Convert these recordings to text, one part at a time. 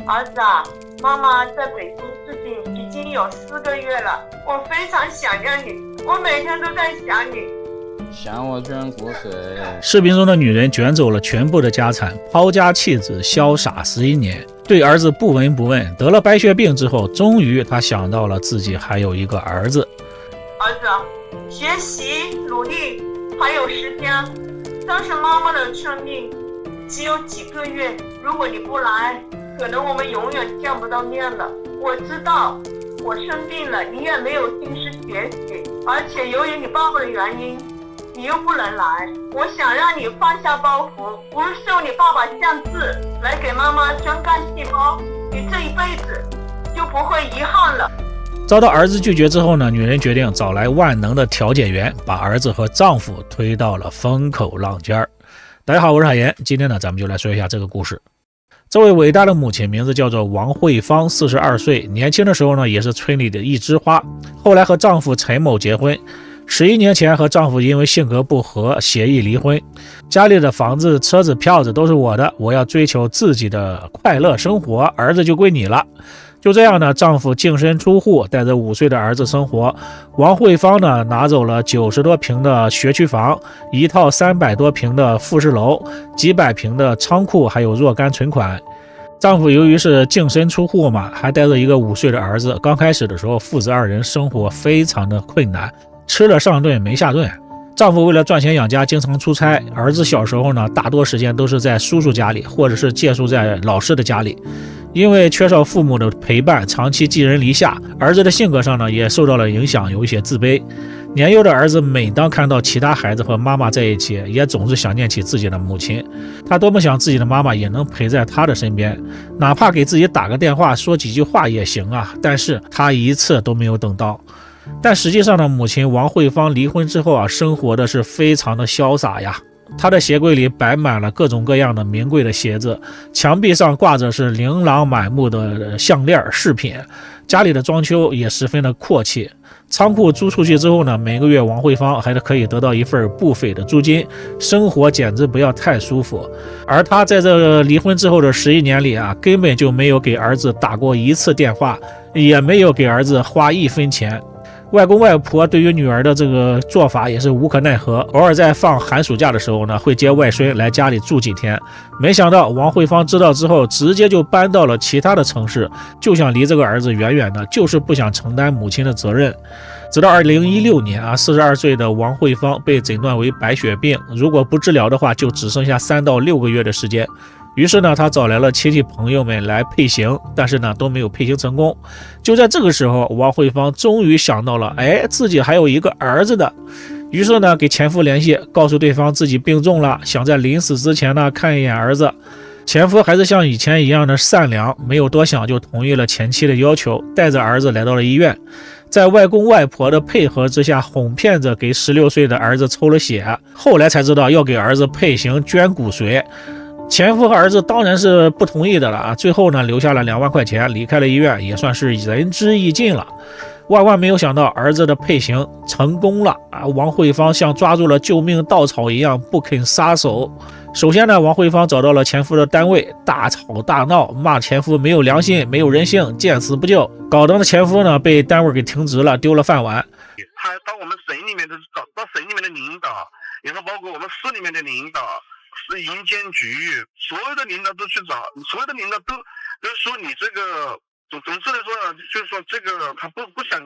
儿子啊，妈妈在北京治病已经有4个月了，我非常想念你，我每天都在想你。想我捐骨髓。视频中的女人卷走了全部的家产，抛家弃子，潇洒11年，对儿子不闻不问。得了白血病之后，终于她想到了自己还有一个儿子。儿子，学习努力还有时间，但是妈妈的生命只有几个月，如果你不来，可能我们永远见不到面了。我知道我生病了，你也没有心思学习，而且由于你爸爸的原因，你又不能来。我想让你放下包袱，不受你爸爸限制，来给妈妈捐干细胞，你这一辈子就不会遗憾了。遭到儿子拒绝之后呢，女人决定找来万能的调解员，把儿子和丈夫推到了风口浪尖。大家好，我是海岩，今天呢，咱们就来说一下这个故事。这位伟大的母亲名字叫做王慧芳，42岁，年轻的时候呢，也是村里的一枝花。后来和丈夫陈某结婚，11年前和丈夫因为性格不合协议离婚。家里的房子、车子、票子都是我的，我要追求自己的快乐生活，儿子就归你了。就这样呢，丈夫净身出户，带着5岁的儿子生活。王慧芳呢，拿走了90多平的学区房，一套300多平的复式楼，几百平的仓库，还有若干存款。丈夫由于是净身出户嘛，还带着一个5岁的儿子。刚开始的时候，父子2人生活非常的困难，吃了上顿没下顿。丈夫为了赚钱养家，经常出差。儿子小时候呢，大多时间都是在叔叔家里，或者是借宿在老师的家里。因为缺少父母的陪伴，长期寄人篱下，儿子的性格上呢也受到了影响，有一些自卑。年幼的儿子每当看到其他孩子和妈妈在一起，也总是想念起自己的母亲。他多么想自己的妈妈也能陪在他的身边，哪怕给自己打个电话说几句话也行啊，但是他一次都没有等到。但实际上呢，母亲王慧芳离婚之后啊，生活的是非常的潇洒呀。她的鞋柜里摆满了各种各样的名贵的鞋子，墙壁上挂着是琳琅满目的项链饰品，家里的装修也十分的阔气。仓库租出去之后呢，每个月王慧芳还是可以得到一份不菲的租金，生活简直不要太舒服。而她在这离婚之后的11年里啊，根本就没有给儿子打过1次电话，也没有给儿子花1分钱。外公外婆对于女儿的这个做法也是无可奈何，偶尔在放寒暑假的时候呢，会接外孙来家里住几天。没想到王慧芳知道之后，直接就搬到了其他的城市，就想离这个儿子远远的，就是不想承担母亲的责任。直到2016年啊，42岁的王慧芳被诊断为白血病，如果不治疗的话，就只剩下3到6个月的时间。于是呢，他找来了亲戚朋友们来配型，但是呢都没有配型成功。就在这个时候，王慧芳终于想到了，自己还有一个儿子的。于是呢，给前夫联系，告诉对方自己病重了，想在临死之前呢看一眼儿子。前夫还是像以前一样的善良，没有多想就同意了前妻的要求，带着儿子来到了医院。在外公外婆的配合之下，哄骗着给16岁的儿子抽了血，后来才知道要给儿子配型捐骨髓。前夫和儿子当然是不同意的了啊！最后呢，留下了2万块钱，离开了医院，也算是仁至义尽了。万万没有想到，儿子的配型成功了啊！王慧芳像抓住了救命稻草一样，不肯撒手。首先呢，王慧芳找到了前夫的单位，大吵大闹，骂前夫没有良心、没有人性，见死不救，搞得前夫呢被单位给停职了，丢了饭碗。他到我们省里面的到省里面的领导，然后包括我们市里面的领导。是银监局，所有的领导都去找，所有的领导都说你这个总之来说，就是说这个他不想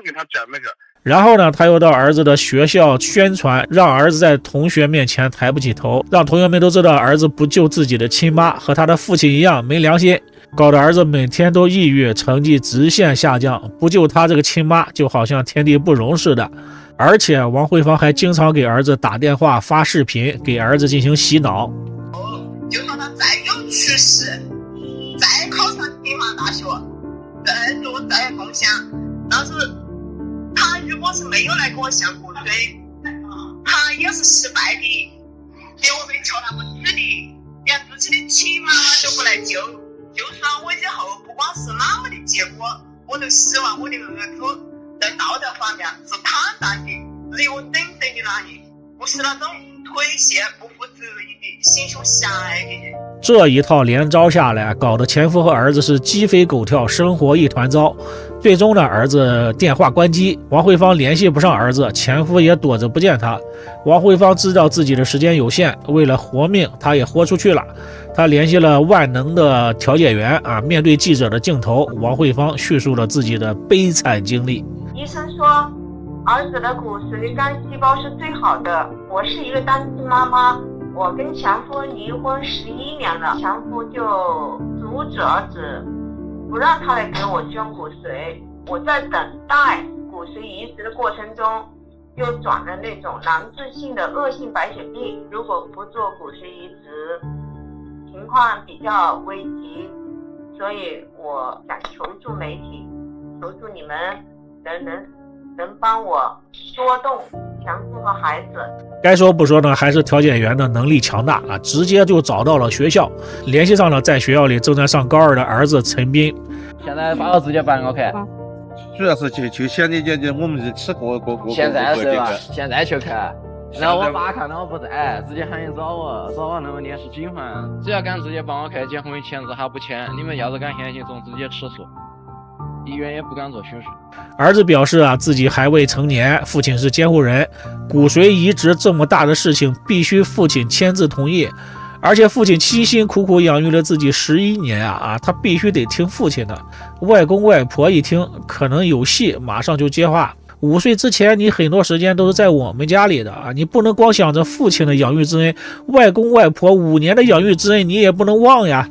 给他讲那个。然后呢，他又到儿子的学校宣传，让儿子在同学面前抬不起头，让同学们都知道儿子不救自己的亲妈，和他的父亲一样没良心，搞得儿子每天都抑郁，成绩直线下降，不救他这个亲妈就好像天地不容似的。而且王慧芳还经常给儿子打电话发视频，给儿子进行洗脑。就算他再有出息，再考上清华大学，再做再梦想，但是他如果是没有来给我献骨髓，他也是失败的，给我们瞧那么死的，连自己的亲妈妈都不来救。就算我以后不管是哪么的结果，我都希望我的儿子在道德方面是坦荡的，有等等的那里，不是那种推卸不负责任的心胸狭隘的人。这一套连招下来，搞得前夫和儿子是鸡飞狗跳，生活一团糟。最终呢，儿子电话关机，王慧芳联系不上儿子，前夫也躲着不见他。王慧芳知道自己的时间有限，为了活命，她也豁出去了。她联系了万能的调解员面对记者的镜头，王慧芳叙述了自己的悲惨经历。医生说，儿子的骨髓干细胞是最好的。我是一个单亲妈妈，我跟前夫离婚11年了，前夫就阻止儿子，不让他来给我捐骨髓。我在等待骨髓移植的过程中，又转了那种难治性的恶性白血病。如果不做骨髓移植，情况比较危急，所以我想求助媒体，求助你们能帮我说动前夫和孩子。该说不说呢，还是调解员的能力强大直接就找到了学校，联系上了在学校里正在上高2的儿子陈斌。现在把我直接办我看，主要是就想你我们吃过现在是吧？现在去看。然后我爸看到我不在，直接喊人找我，找完了我联系警方，只要敢直接帮我看结婚签字还不签，你们要是敢相信，总直接起诉。医院也不敢做手术。儿子表示自己还未成年，父亲是监护人，骨髓移植这么大的事情必须父亲签字同意，而且父亲辛辛苦苦养育了自己11年他必须得听父亲的。外公外婆一听可能有戏，马上就接话：5岁之前你很多时间都是在我们家里的你不能光想着父亲的养育之恩，外公外婆5年的养育之恩你也不能忘呀。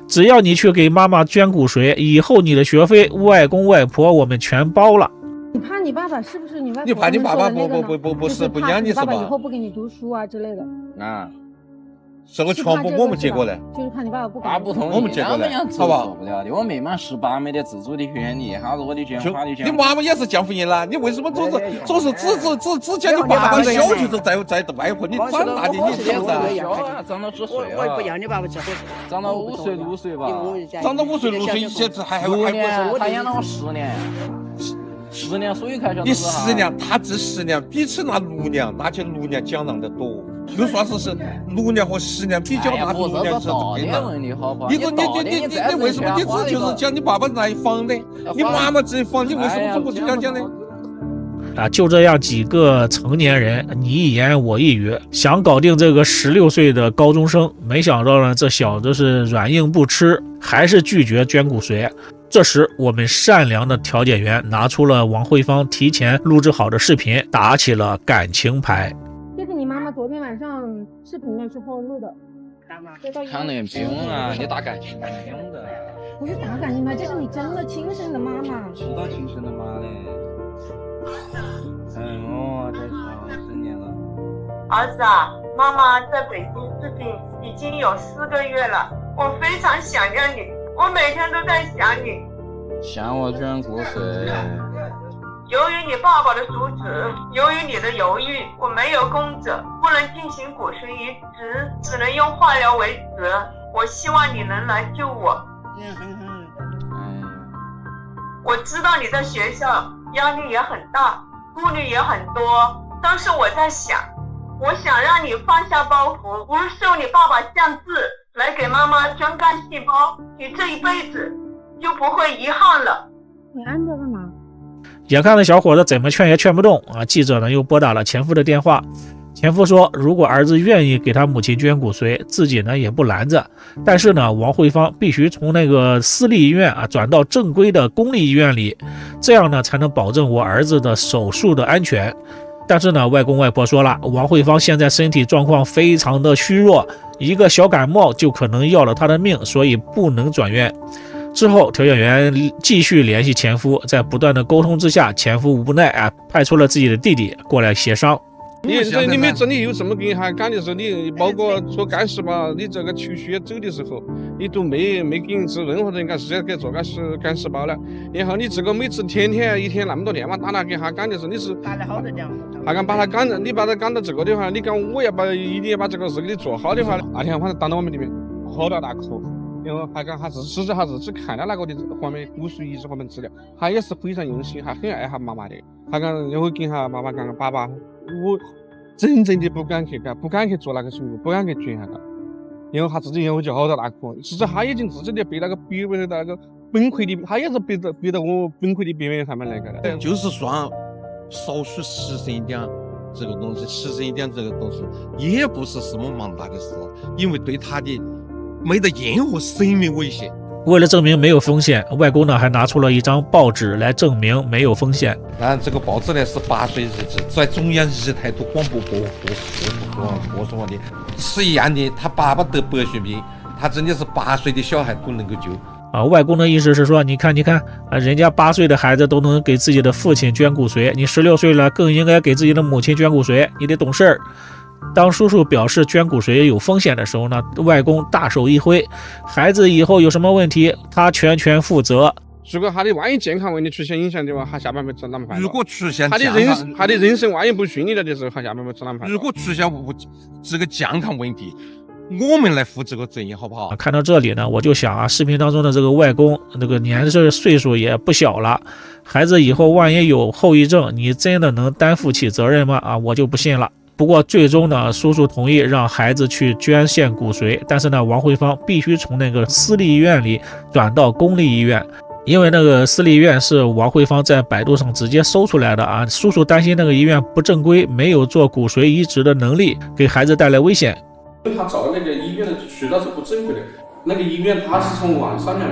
只要你去给妈妈捐骨髓，以后你的学费外公外婆我们全包了。你怕你爸爸是不是你外婆？你怕你爸爸不是不养你是吧？爸爸以后不给你读书啊之类的。这个全部我们接过来，就是怕你爸爸不给他不同意，我们接过来，好吧？不了的，我没满18没得自主的权利，他是我的法律权利。你妈妈也是降福音了，你为什么总是只讲你爸爸小就是在外婆，你长大的你是不是？长到几岁啊？我也不要你爸爸结婚，长到5岁6岁吧。长到5岁6岁，现在还6年，他养了我10年。10年所有开销你10年，他治10年，比起那6年，那就6年奖让的多。就算是6年和10年比较，那6年是最难。你为什么你只就是讲你爸爸那一房的，你妈妈这一房，你为什么不这样讲呢？就这样几个成年人，你一言我一语，想搞定这个16岁的高中生，没想到呢，这小子是软硬不吃，还是拒绝捐骨髓。这时，我们善良的调解员拿出了王慧芳提前录制好的视频，打起了感情牌。这是你妈妈昨天晚上视频的时候录的。看那不用啊，你打感情牌用的。不是打感情牌，这是你真的亲生的妈妈。知道亲生的妈嘞。我这10年了。儿子妈妈在北京治病已经有4个月了，我非常想念你，我每天都在想你。向我捐骨髓。由于你爸爸的阻止，由于你的犹豫，我没有供者，不能进行骨髓移植，只能用化疗为止。我希望你能来救我。我知道你在学校压力也很大，顾虑也很多，但是我在想，我想让你放下包袱，不是受你爸爸降智来给妈妈捐干细胞，你这一辈子就不会遗憾了。你按着干嘛？眼看着小伙子怎么劝也劝不动记者呢又拨打了前夫的电话。前夫说，如果儿子愿意给他母亲捐骨髓，自己呢也不拦着，但是呢王慧芳必须从那个私立医院转到正规的公立医院里，这样呢才能保证我儿子的手术的安全。但是呢外公外婆说了，王慧芳现在身体状况非常的虚弱，一个小感冒就可能要了他的命，所以不能转院。之后调解员继续联系前夫，在不断的沟通之下，前夫无奈派出了自己的弟弟过来协商。你没真的有这么给他讲的时候，你包括做干细胞，你这个程序走的时候，你都没给人质问，或者人家直接给做干细胞了。然后你这个每次天一天那么多电话打来给他讲的时候，你是打得好的讲，还敢把他讲的，你把他讲到这个的话，你讲我要一定要把这个事给你做好的话，那天晚上当到我们里面好大哭。然后还讲他实际他是只看了那个的方面骨髓移植方面资料，他也是非常用心，还很爱他妈妈的。他讲然后跟他妈妈讲，爸爸，我真正的不敢去做那个手术，不敢去捐那个。然后他自己然后就好大大哭，其实他已经自己的被那个逼的那个崩溃的，他也是逼得我崩溃的边缘上面来的。就是说少许实诚一点这个东西，实诚一点这个东西也不是什么蛮大的事，因为对他的没得任何生命危险。为了证明没有风险，外公呢还拿出了一张报纸来证明没有风险。这个报纸呢是8岁日志，在中央1台都广播播送的，是一样的。他爸爸得白血病，他真的是8岁的小孩都能够救。外公的意思是说，你看人家8岁的孩子都能给自己的父亲捐骨髓，你16岁了更应该给自己的母亲捐骨髓，你得懂事儿。当叔叔表示捐骨髓有风险的时候呢，外公大手一挥，孩子以后有什么问题他全负责。如果他的万一健康问题出现影响的话，他下半辈子怎么办？如果出现他的人生万一不顺利了的时候，他下半辈子怎么办？如果出现这个健康问题，我们来负这个责任，好不好？看到这里呢，我就想视频当中的这个外公，这个岁数也不小了，孩子以后万一有后遗症，你真的能担负起责任吗？我就不信了。不过最终呢，叔叔同意让孩子去捐献骨髓，但是呢，王慧芳必须从那个私立医院里转到公立医院，因为那个私立医院是王慧芳在百度上直接搜出来的叔叔担心那个医院不正规，没有做骨髓移植的能力，给孩子带来危险。他找的那个医院的渠道是不正规的，那个医院他是从网上面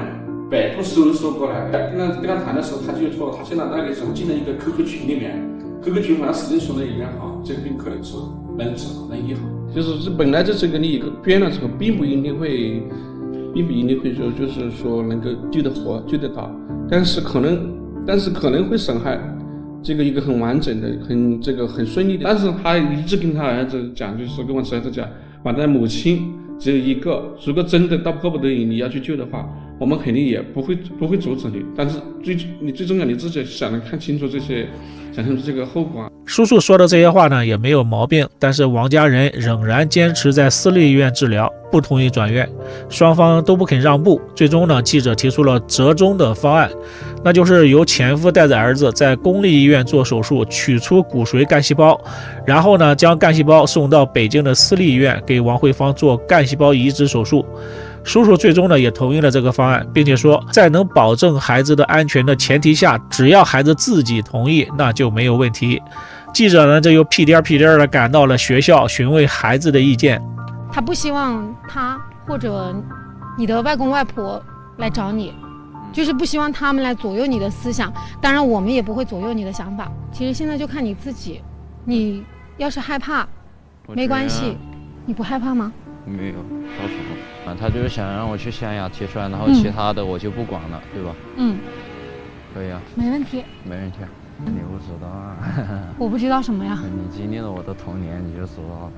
百度搜索过来的。跟他谈的时候，他就说他现在那个时候进了一个 QQ 群里面。QQ群好像始终说的医院好，这个病可能是能治能医好。就是本来这个你捐了之后，并不一定会说就是说能够救得活救得到，但是可能会损害这个一个很完整的很顺利的。但是他一直跟他儿子讲，就是跟我儿子讲，反正母亲只有一个，如果真的到迫不得已你要去救的话，我们肯定也不会阻止你。但是最重要你自己想得看清楚这个后果。叔叔说的这些话呢也没有毛病，但是王家人仍然坚持在私立医院治疗，不同意转院，双方都不肯让步。最终呢，记者提出了折中的方案，那就是由前夫带着儿子在公立医院做手术，取出骨髓干细胞，然后呢将干细胞送到北京的私立医院给王慧芳做干细胞移植手术。叔叔最终呢也同意了这个方案，并且说在能保证孩子的安全的前提下，只要孩子自己同意，那就没有问题。记者呢这又屁颠的赶到了学校询问孩子的意见。他不希望他或者你的外公外婆来找你，就是不希望他们来左右你的思想，当然我们也不会左右你的想法。其实现在就看你自己，你要是害怕没关系。你不害怕吗？没有，到时候他就是想让我去县衙提出来，然后其他的我就不管了，对吧？可以啊，没问题。你不知道啊？我不知道什么呀？你经历了我的童年，你就知道了。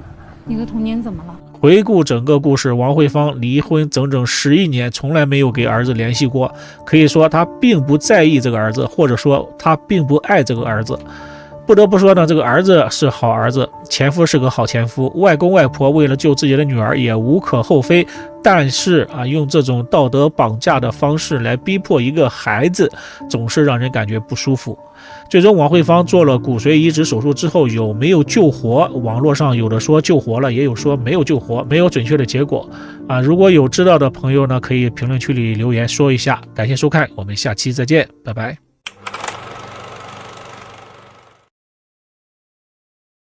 你的童年怎么了？回顾整个故事，王慧芳离婚整整11年，从来没有给儿子联系过，可以说她并不在意这个儿子，或者说她并不爱这个儿子。不得不说呢，这个儿子是好儿子，前夫是个好前夫，外公外婆为了救自己的女儿也无可厚非，但是用这种道德绑架的方式来逼迫一个孩子，总是让人感觉不舒服。最终王慧芳做了骨髓移植手术之后有没有救活，网络上有的说救活了，也有说没有救活，没有准确的结果如果有知道的朋友呢，可以评论区里留言说一下。感谢收看，我们下期再见，拜拜。